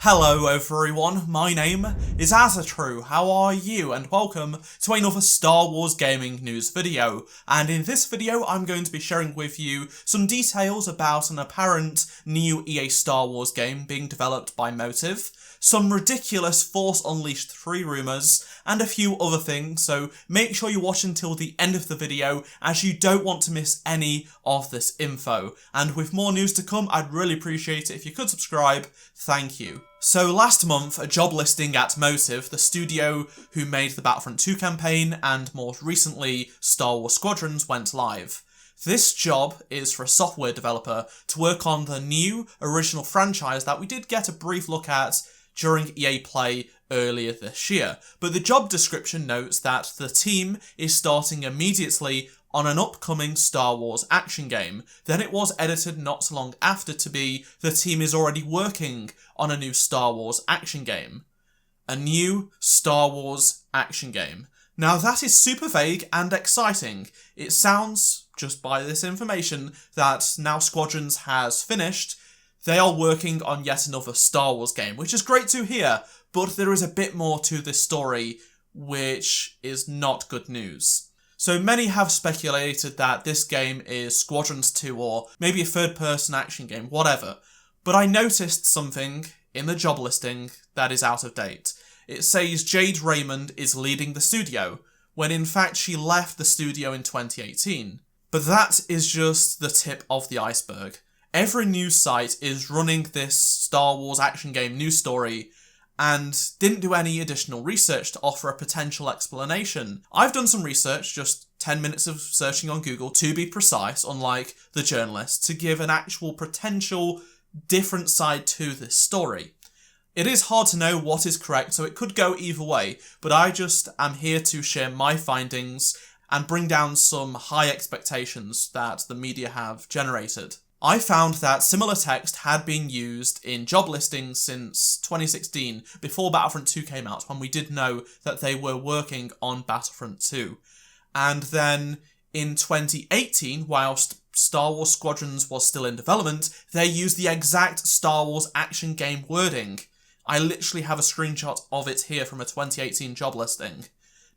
Hello everyone, my name is Azatru, how are you? And welcome to another Star Wars gaming news video. And in this video I'm going to be sharing with you some details about an apparent new EA Star Wars game being developed by Motive, some ridiculous Force Unleashed 3 rumours, and a few other things, so make sure you watch until the end of the video as you don't want to miss any of this info. And with more news to come, I'd really appreciate it if you could subscribe, thank you. So last month, a job listing at Motive, the studio who made the Battlefront 2 campaign and more recently Star Wars Squadrons, went live. This job is for a software developer to work on the new original franchise that we did get a brief look at during EA Play earlier this year. But the job description notes that the team is starting immediately on an upcoming Star Wars action game. Then it was edited not so long after to be the team is already working on a new Star Wars action game. A new Star Wars action game. Now that is super vague and exciting. It sounds, just by this information, that now Squadrons has finished. They are working on yet another Star Wars game, which is great to hear, but there is a bit more to this story, which is not good news. So many have speculated that this game is Squadrons 2 or maybe a third-person action game, whatever. But I noticed something in the job listing that is out of date. It says Jade Raymond is leading the studio, when in fact she left the studio in 2018. But that is just the tip of the iceberg. Every news site is running this Star Wars action game news story and didn't do any additional research to offer a potential explanation. I've done some research, just 10 minutes of searching on Google to be precise, unlike the journalists, to give an actual potential different side to this story. It is hard to know what is correct, so it could go either way, but I just am here to share my findings and bring down some high expectations that the media have generated. I found that similar text had been used in job listings since 2016, before Battlefront 2 came out, when we did know that they were working on Battlefront 2. And then in 2018, whilst Star Wars Squadrons was still in development, they used the exact Star Wars action game wording. I literally have a screenshot of it here from a 2018 job listing.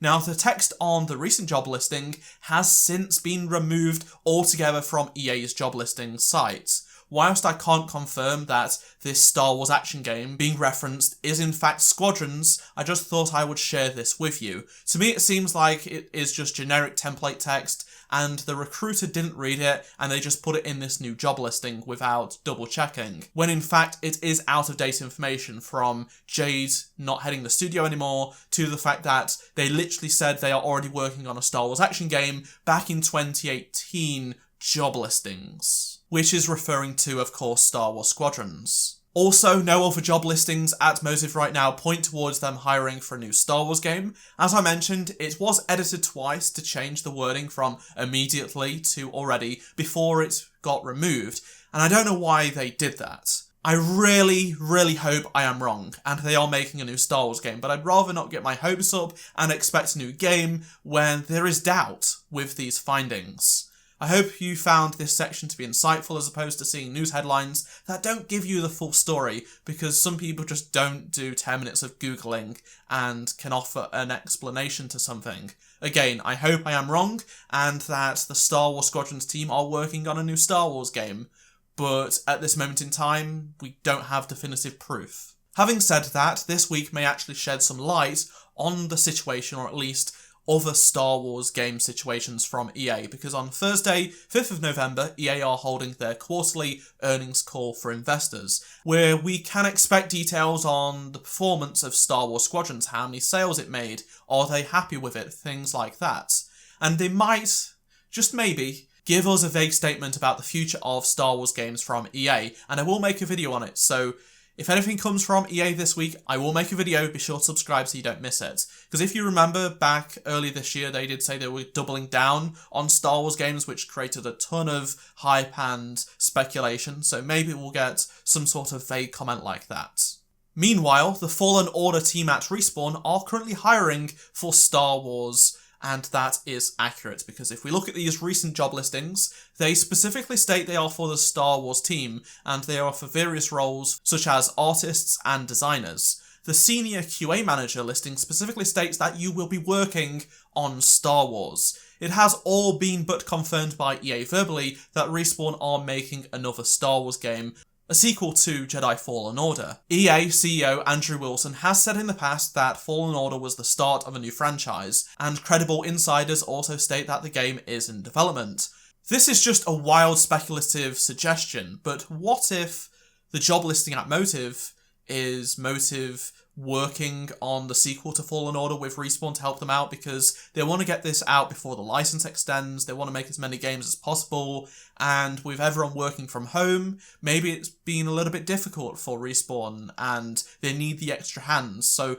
Now, the text on the recent job listing has since been removed altogether from EA's job listing site. Whilst I can't confirm that this Star Wars action game being referenced is in fact Squadrons, I just thought I would share this with you. To me, it seems like it is just generic template text, and the recruiter didn't read it, and they just put it in this new job listing without double checking. When in fact, it is out of date information, from Jade not heading the studio anymore, to the fact that they literally said they are already working on a Star Wars action game back in 2018 job listings. Which is referring to, of course, Star Wars Squadrons. Also, no other job listings at Motive right now point towards them hiring for a new Star Wars game. As I mentioned, it was edited twice to change the wording from immediately to already before it got removed, and I don't know why they did that. I really, really hope I am wrong, and they are making a new Star Wars game, but I'd rather not get my hopes up and expect a new game when there is doubt with these findings. I hope you found this section to be insightful as opposed to seeing news headlines that don't give you the full story, because some people just don't do 10 minutes of Googling and can offer an explanation to something. Again, I hope I am wrong and that the Star Wars Squadrons team are working on a new Star Wars game, but at this moment in time, we don't have definitive proof. Having said that, this week may actually shed some light on the situation, or at least other Star Wars game situations from EA, because on Thursday, 5th of November, EA are holding their quarterly earnings call for investors, where we can expect details on the performance of Star Wars Squadrons, how many sales it made, are they happy with it, things like that. And they might, just maybe, give us a vague statement about the future of Star Wars games from EA, and I will make a video on it, so if anything comes from EA this week, I will make a video. Be sure to subscribe so you don't miss it. Because if you remember, back early this year, they did say they were doubling down on Star Wars games, which created a ton of hype and speculation, so maybe we'll get some sort of vague comment like that. Meanwhile, the Fallen Order team at Respawn are currently hiring for Star Wars and that is accurate, because if we look at these recent job listings, they specifically state they are for the Star Wars team, and they are for various roles such as artists and designers. The Senior QA Manager listing specifically states that you will be working on Star Wars. It has all been but confirmed by EA verbally that Respawn are making another Star Wars game, a sequel to Jedi Fallen Order. EA CEO Andrew Wilson has said in the past that Fallen Order was the start of a new franchise, and credible insiders also state that the game is in development. This is just a wild speculative suggestion, but what if the job listing at Motive is Motive working on the sequel to Fallen Order with Respawn to help them out, because they want to get this out before the license extends, they want to make as many games as possible, and with everyone working from home, maybe it's been a little bit difficult for Respawn and they need the extra hands, so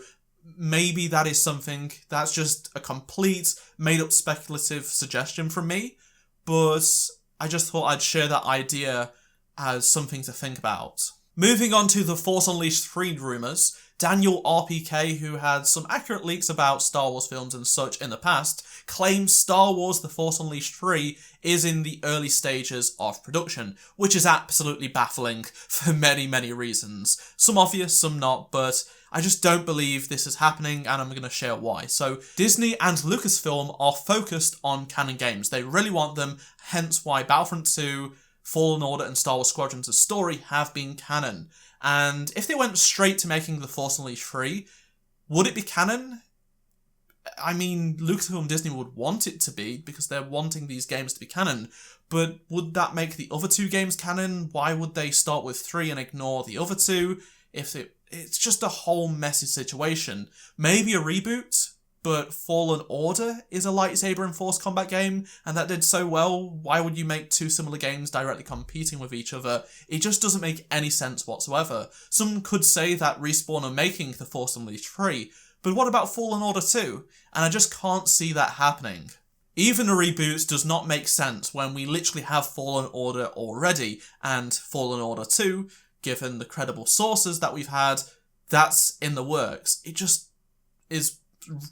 maybe that is something that's just a complete made-up speculative suggestion from me, but I just thought I'd share that idea as something to think about. Moving on to the Force Unleashed 3 rumours, Daniel RPK, who had some accurate leaks about Star Wars films and such in the past, claims Star Wars The Force Unleashed 3 is in the early stages of production, which is absolutely baffling for many, many reasons. Some obvious, some not, but I just don't believe this is happening, and I'm going to share why. So, Disney and Lucasfilm are focused on canon games. They really want them, hence why Battlefront 2, Fallen Order and Star Wars Squadrons' story have been canon. And if they went straight to making The Force Unleashed 3, would it be canon? I mean, Lucasfilm and Disney would want it to be, because they're wanting these games to be canon, but would that make the other two games canon? Why would they start with 3 and ignore the other two? It's just a whole messy situation. Maybe a reboot, but Fallen Order is a lightsaber and force combat game, and that did so well. Why would you make two similar games directly competing with each other? It just doesn't make any sense whatsoever. Some could say that Respawn are making The Force Unleashed 3, but what about Fallen Order 2? And I just can't see that happening. Even a reboot does not make sense when we literally have Fallen Order already, and Fallen Order 2, given the credible sources that we've had, that's in the works. It just is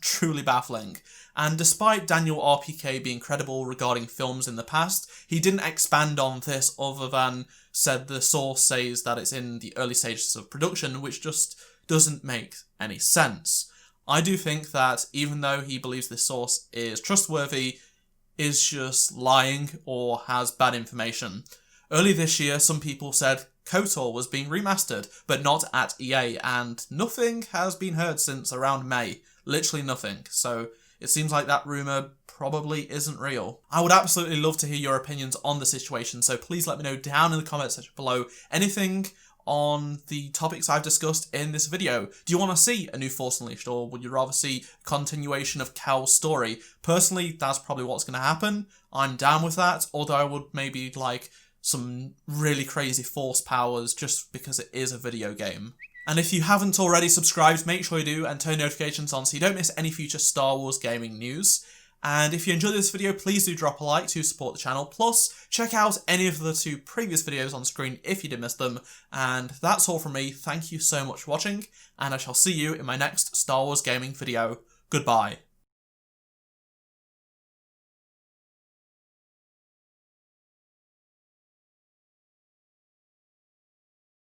truly baffling. And despite Daniel RPK being credible regarding films in the past, he didn't expand on this other than said the source says that it's in the early stages of production, which just doesn't make any sense. I do think that even though he believes this source is trustworthy, is just lying or has bad information. Early this year, some people said KOTOR was being remastered, but not at EA, and nothing has been heard since around May. Literally nothing. So it seems like that rumour probably isn't real. I would absolutely love to hear your opinions on the situation, so please let me know down in the comment section below anything on the topics I've discussed in this video. Do you want to see a new Force Unleashed, or would you rather see a continuation of Cal's story? Personally, that's probably what's going to happen. I'm down with that, although I would maybe like some really crazy force powers just because it is a video game. And if you haven't already subscribed, make sure you do and turn notifications on so you don't miss any future Star Wars gaming news. And if you enjoyed this video, please do drop a like to support the channel. Plus, check out any of the 2 previous videos on screen if you did miss them. And that's all from me. Thank you so much for watching, and I shall see you in my next Star Wars gaming video. Goodbye.